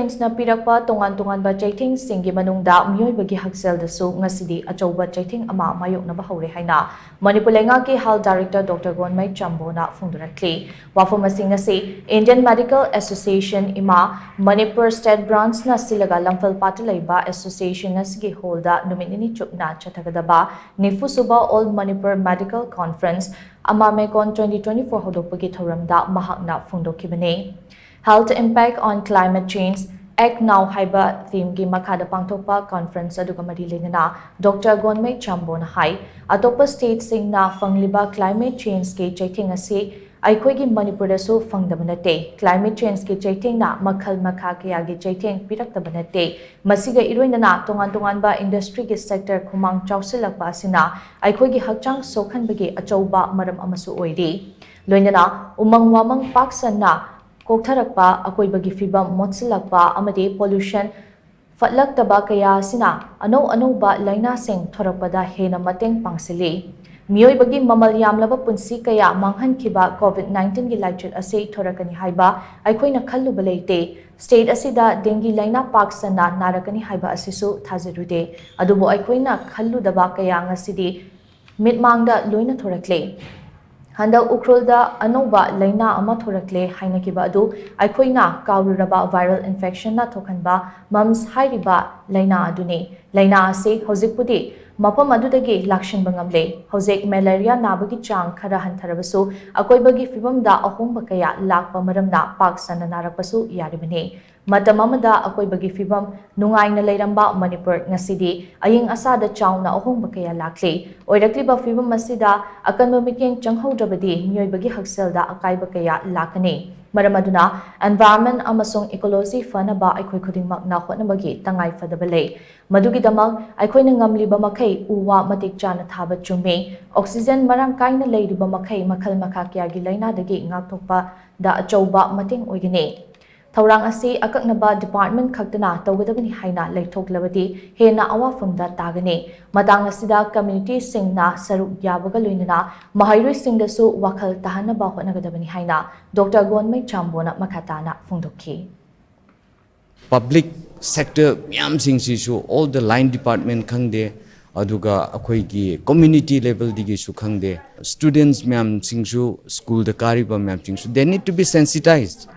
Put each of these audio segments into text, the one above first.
change na pirakpa tongan-tonganba Cheitheng singi manungda meeoiba gi haksel dasu ngasidi Achouba Cheitheng ama mayoknaba houre haina Manipur leingak ki Health Director Dr. Gonmei Chambo na phongdorakli wafam asing ngasi Indian Medical Association ima Manipur State Branch na silaga lamphal patalaiba association ngasigi holda numinini chupna chathagadaba nifusuba All Manipur Medical Conference ama Mekon 2024 hodokpagi thoramda mahakna phongdokhibane Health Impact on Climate Change Act Now haiba theme gi makhada pangthokpa conference aduga mari lengana Dr. Gonmei Chambo na hai atopa state sing na fangliba climate change ke Cheitheng ase aikhoi gi Manipur da su phangdabanate climate change ke Cheitheng na makhal makha kya gi Cheitheng piraktabanate masiga iroina na tongan ba industry gi sector khumang chausilakpa asina aikhoi gi hakchang sokhanbagi achouba maram amasu oiri loinana umang wamang paksanna Koktarakpa akoibagi fibam motsilakpa amadi pollution fatlakdaba kaya sina ano ba laina sing thorakpada hena mateng pangsili meeoibagi mamal yamlaba punsi kaya manghankhiba COVID-19 gi laichut ase thorakani haiba aikoina khalluba leite state asida dengue laina paksana narakani haiba asisu thajirude adubo aikoina khalludaba kaya ngasidi mitmangda loina thorakle Handa ukrulda anoba laina ama thorakle haina kiba adu aikoina kaururaba viral infection na thokhanba mumps hairiba laina aduni laina ase hojikpudi mapam adudagi lakshinba ngamle hojik malaria nabagi chang khara hantharabasu akoibagi fibamda ahomba kaya lakpa maramna paksana narakpasu yaribane matam amada akoibagi fibam nungaina leiramba Manipur ngasidi aying asada chauna ahomba kaya lakle oirakliba fibam asida akanba mityeng changhaudrabadi meeoibagi hakselda akaiba kaya lakane Maramaduna environment amasung ecology fanaba aikoi khudingmak na hotnabagi tangai fadabale madugi damak aikoina ngamliba makai uwa matik chana thaba chume oxygen marang kaina leiriba makai makhal makha kya gi laina dagi ngakthokpa da achouba mating oigane Thaurang asi akaknaba department khaktana tawgadabani haina leithoklabadi hena awafamda tagane matang asida community singna saruk yabaga loinana mahairoi singdasu wakhal tahanaba hotnagadabani haina Dr. Gonmei Chambo na makhatana phongdokhi Public sector myam singsisu all the line department khangde aduga akhoi gi community level digi su khangde students myam singsu school da kariba myam singsu they need to be sensitized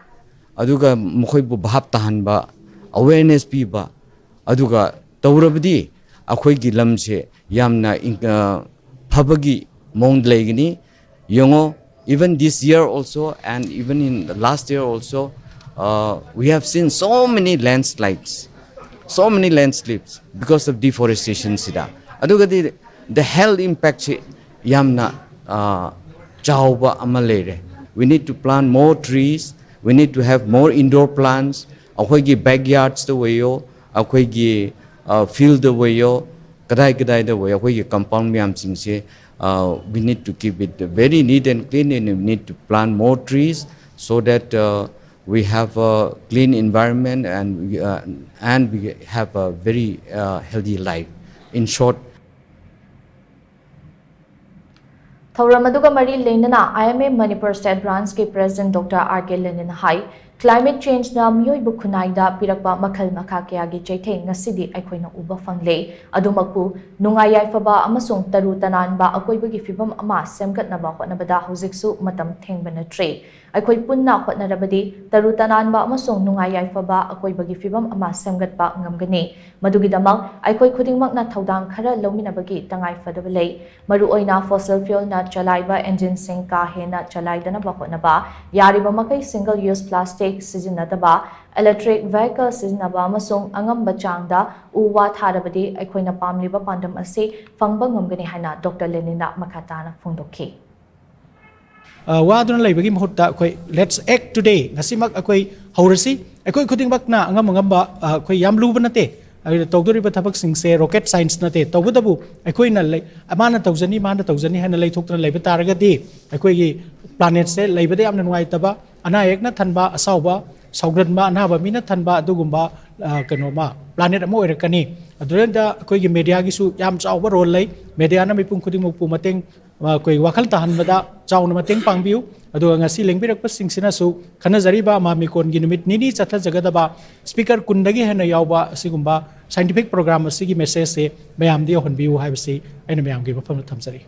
aduga mokhoi bu bhap tahanba awareness piba aduga tawrabdi akhoi gi lamse yamna phabagi mong legini yongo even this year also and even in the last year also we have seen so many landslides because of deforestation sida aduga the health impact yamna chawba amalere we need to plant more trees We need to have more indoor plants. Akhoi backyards the way yo, akhoi field the way yo, kadai the way. Akhoi compound myam singse. We need to keep it very neat and clean, and we need to plant more trees so that we have a clean environment and we have a very healthy life. In short. Thawramaduga mari leinana IMA Manipur State Branch ke President Dr. R.K. Lenin hai climate change na meeoiba khunaida pirakpa makhal makha kya gi Cheitheng ngasidi aikoina uba fangle adumakpu nungai yaifaba amasung taru tananba akoibagi fibam ama semgatnaba hotnabada hojiksu matam thengbana tre aikoi punna hotnarabadi taru tananba amasung nungai yaifaba akoibagi fibam ama semgatpa ngamgani madugidamak aikoi khudingmak na thodang khara lominabagi tangai fadabalei maru oina fossil fuel na chalaiba engine sing ka hena chalaidana ba hotnaba yariba makai single use plastic sizinadaba electric vehicle sizinaba amasung angamba changda uwa tharabadi aikoina pamliba pandam ase fangba ngamgani haina Dr. Lenina makhatana phongdokhi Waduna laibagi mahutta akoi let's act today ngasimak akoi haurasi akoi khudingmak na angamba akoi yam luba nate tawdoriba thabak singse rocket science nate tawdabu akoi na amana tawjani mana tawjani hana leithokna leiba taragadi akoi gi planet se leibade amna nuai taba ana ekna thanba asawba ꯁꯧꯒ꯭ꯔꯟꯕ ꯑꯅꯥꯕ ꯃꯤꯅ ꯊꯟꯕ ꯑꯗꯨꯒꯨꯝꯕ ꯀꯩꯅꯣꯃ planet ꯑꯃ ꯑꯣꯏꯔꯛꯀꯅꯤ ꯑꯗꯨꯗ ꯑꯩꯈꯣꯏꯒꯤ ꯃꯦꯗꯤꯌꯥꯒꯤꯁꯨ ꯌꯥꯝ ꯆꯥꯎꯕ ꯔꯣꯜ ꯂꯩ ꯃꯦꯗꯤꯌꯥꯅ ꯃꯤꯄꯨꯝ ꯈꯨꯗꯤꯡꯃꯛꯄꯨ ꯃꯇꯦꯡ ꯑꯩꯈꯣꯏ ꯋꯥꯈꯜ ꯇꯥꯍꯟꯕꯗ ꯆꯥꯎꯅ ꯃꯇꯦꯡ ꯄꯥꯡꯕꯤꯌꯨ ꯑꯗꯨꯒ ꯉꯁꯤ ꯂꯦꯡꯕꯤꯔꯛꯄꯁꯤꯡꯁꯤꯅꯁꯨ ꯈꯟꯅꯖꯔꯤꯕ ꯃꯥꯃꯤꯀꯣꯟꯒꯤ ꯅꯨꯃꯤꯠ ꯅꯤꯅꯤ ꯆꯠꯊꯖꯒꯗꯕ ꯁ꯭ꯄꯤꯀꯔ 10ꯗꯒꯤ ꯍꯦꯟꯅ ꯌꯥꯎꯕ ꯑꯁꯤꯒꯨꯝꯕ ꯁꯥꯏꯟꯇꯤꯐꯤꯛ ꯄ꯭ꯔꯣꯒ꯭ꯔꯥꯝ ꯑꯁꯤꯒꯤ ꯃꯦꯁꯦꯖꯁꯦ ꯃꯌꯥꯝꯗ ꯌꯧꯍꯟꯕꯤꯌꯨ ꯍꯥꯏꯕꯁꯤ ꯑꯩꯅ ꯃꯌꯥꯝꯒꯤ ꯃꯐꯝꯗ ꯊꯝꯖꯔꯤ